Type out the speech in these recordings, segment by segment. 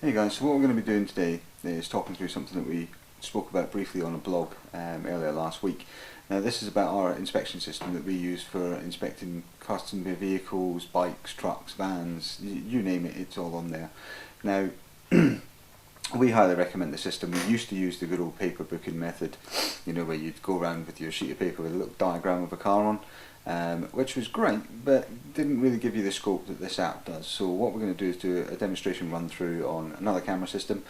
Hey guys, so what we're going to be doing today is talking through something that we spoke about briefly on a blog earlier last week. Now this is about our inspection system that we use for inspecting custom vehicles, bikes, trucks, vans, you name it, it's all on there. Now we highly recommend the system. We used to use the good old paper booking method, you know, where you'd go around with your sheet of paper with a little diagram of a car on. Which was great, but didn't really give you the scope that this app does. So what we're going to do is do a demonstration run through on another camera system,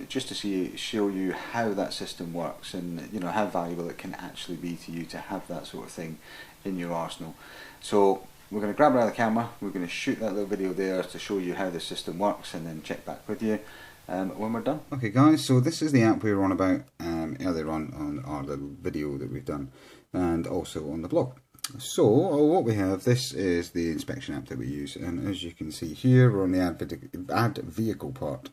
just to show you how that system works, and you know how valuable it can actually be to you to have that sort of thing in your arsenal. So we're going to grab another camera, we're going to shoot that little video there to show you how the system works, and then check back with you when we're done. Okay guys, so this is the app we were on about earlier on our little video that we've done, and also on the blog. So what we have, this is the inspection app that we use, and as you can see here we're on the add vehicle part.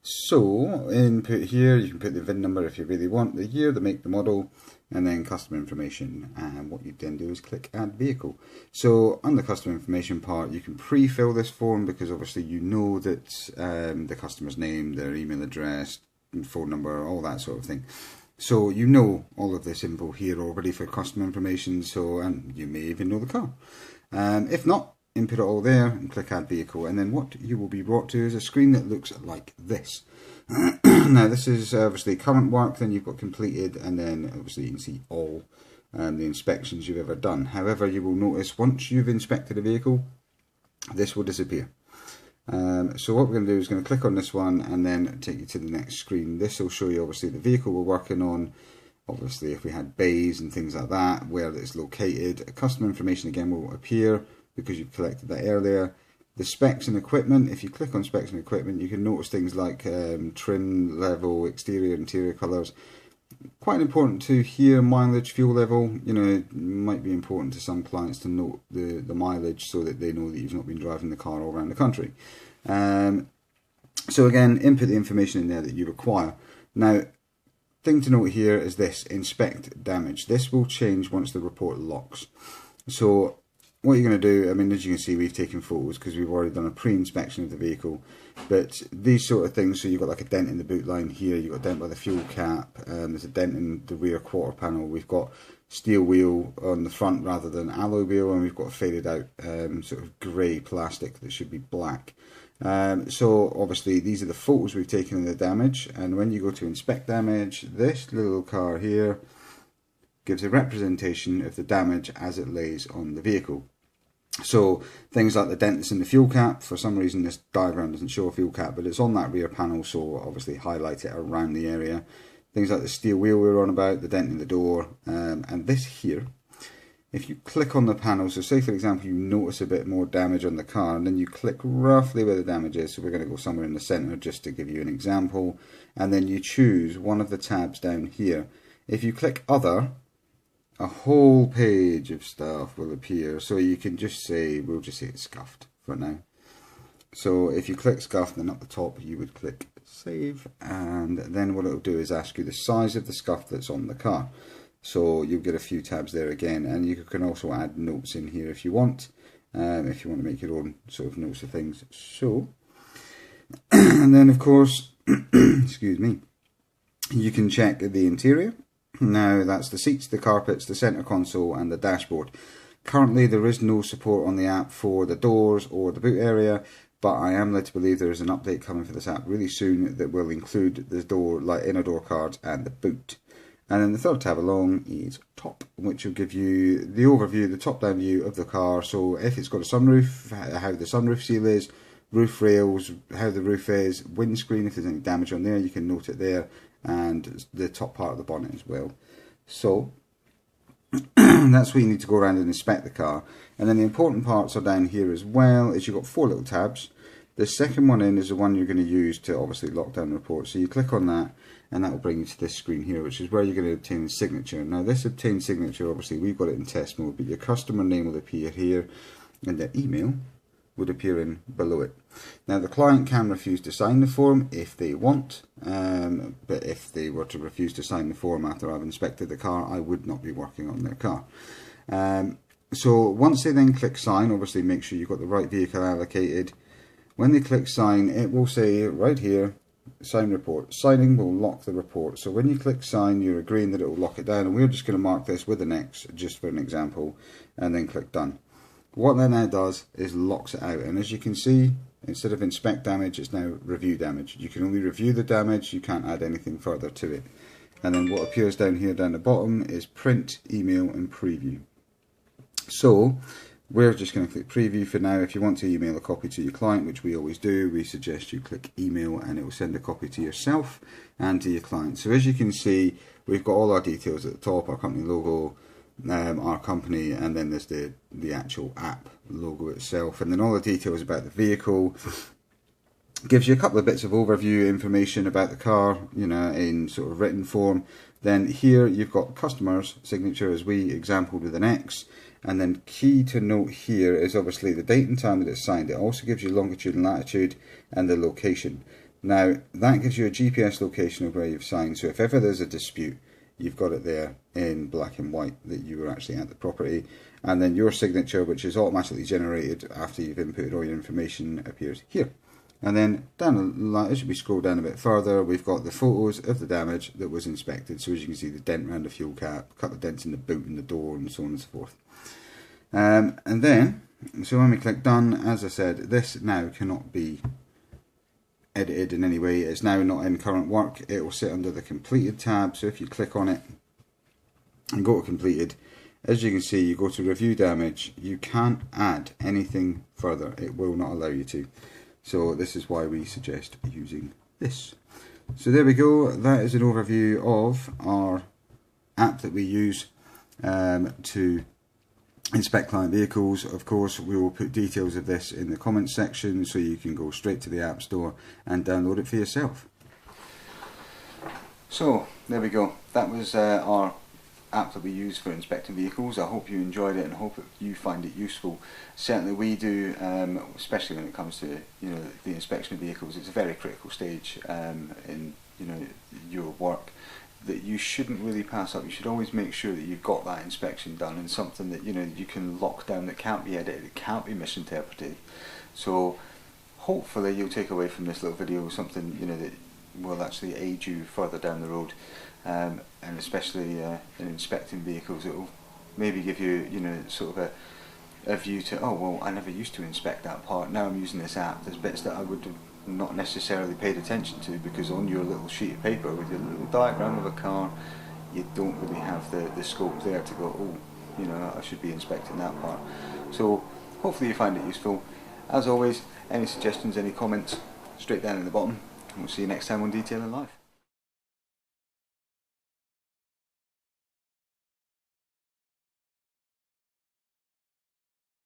So input here, you can put the VIN number if you really want, the year, the make, the model, and then customer information, and what you then do is click add vehicle. So on the customer information part you can pre-fill this form, because obviously you know that the customer's name, their email address, phone number, all that sort of thing. So you know all of this info here already for customer information, so and you may even know the car. If not, input it all there and click add vehicle, and then what you will be brought to is a screen that looks like this. Now this is obviously current work, then you've got completed, and then obviously you can see all the inspections you've ever done. However, you will notice once you've inspected a vehicle, this will disappear. So what we're going to do is going to click on this one and then take you to the next screen. This will show you obviously the vehicle we're working on, obviously if we had bays and things like that, where it's located. Customer information again will appear because you've collected that earlier. The specs and equipment, if you click on specs and equipment, you can notice things like trim level, exterior, interior colours. Quite important to hear mileage, fuel level. You know, it might be important to some clients to note the mileage so that they know that you've not been driving the car all around the country. So again, input the information in there that you require. Now, thing to note here is this, inspect damage. This will change once the report locks. So what you're going to do, I mean, as you can see, we've taken photos because we've already done a pre-inspection of the vehicle. But these sort of things, so you've got like a dent in the boot line here, you've got a dent by the fuel cap, there's a dent in the rear quarter panel, we've got steel wheel on the front rather than alloy wheel, and we've got faded out sort of grey plastic that should be black. So obviously these are the photos we've taken of the damage, and when you go to inspect damage, this little car here gives a representation of the damage as it lays on the vehicle. So things like the dent that's in the fuel cap, for some reason this diagram doesn't show a fuel cap, but it's on that rear panel, so obviously highlight it around the area. Things like the steel wheel we were on about, the dent in the door, and this here, if you click on the panel, so say for example you notice a bit more damage on the car, and then you click roughly where the damage is, so we're going to go somewhere in the centre just to give you an example, and then you choose one of the tabs down here. If you click other, a whole page of stuff will appear, so you can just say, we'll just say it's scuffed for now. So if you click scuffed, then up the top you would click save, and then what it'll do is ask you the size of the scuff that's on the car. So you'll get a few tabs there again, and you can also add notes in here if you want to make your own sort of notes of things. So, and then of course, excuse me, you can check the interior. Now that's the seats, the carpets, the centre console and the dashboard. Currently there is no support on the app for the doors or the boot area, but I am led to believe there is an update coming for this app really soon that will include the door, like inner door cards and the boot. And then the third tab along is top, which will give you the overview, the top down view of the car. So if it's got a sunroof, how the sunroof seal is, roof rails, how the roof is, windscreen, if there's any damage on there you can note it there, and the top part of the bonnet as well. So that's where you need to go around and inspect the car. And then the important parts are down here as well, is you've got four little tabs. The second one in is the one you're going to use to obviously lock down the report. So you click on that and that will bring you to this screen here, which is where you're going to obtain a signature. Now this obtain signature, obviously we've got it in test mode, but your customer name will appear here and their email would appear in below it. Now the client can refuse to sign the form if they want, but if they were to refuse to sign the form after I've inspected the car, I would not be working on their car. So once they then click sign, obviously make sure you've got the right vehicle allocated. When they click sign, it will say right here, sign report. Signing will lock the report. So when you click sign, you're agreeing that it will lock it down, and we're just going to mark this with an X just for an example, and then click done. What that now does is locks it out, and as you can see, instead of inspect damage, it's now review damage. You can only review the damage, you can't add anything further to it. And then what appears down here down the bottom is print, email and preview. So we're just going to click preview for now. If you want to email a copy to your client, which we always do, we suggest you click email and it will send a copy to yourself and to your client. So as you can see, we've got all our details at the top, our company logo, our company, and then there's the actual app logo itself, and then all the details about the vehicle. Gives you a couple of bits of overview information about the car, you know, in sort of written form. Then here you've got customer's signature, as we exampled with an X. And then key to note here is obviously the date and time that it's signed. It also gives you longitude and latitude and the location. Now that gives you a GPS location of where you've signed, so if ever there's a dispute, you've got it there in black and white that you were actually at the property. And then your signature, which is automatically generated after you've inputted all your information, appears here. And then down, as we scroll down a bit further, we've got the photos of the damage that was inspected. So as you can see, the dent around the fuel cap, a couple of dents in the boot and the door, and so on and so forth. And then, so when we click done, as I said, this now cannot be edited in any way. It's now not in current work. It will sit under the completed tab. So if you click on it and go to completed, as you can see, you go to review damage. You can't add anything further. It will not allow you to. So this is why we suggest using this. So there we go. That is an overview of our app that we use to inspect client vehicles. Of course, we will put details of this in the comments section so you can go straight to the App Store and download it for yourself. So there we go. That was our app that we use for inspecting vehicles. I hope you enjoyed it and hope you find it useful. Certainly we do, especially when it comes to the inspection of vehicles. It's a very critical stage in your work that you shouldn't really pass up. You should always make sure that you've got that inspection done and something that you can lock down, that can't be edited, it can't be misinterpreted. So hopefully you'll take away from this little video something that will actually aid you further down the road, and especially in inspecting vehicles. It will maybe give you sort of a view to, oh well, I never used to inspect that part, now I'm using this app. There's bits that I would have not necessarily paid attention to, because on your little sheet of paper with your little diagram of a car, you don't really have the scope there to go, oh, I should be inspecting that part. So hopefully you find it useful. As always, any suggestions, any comments, straight down in the bottom. We'll see you next time on Detailing Live.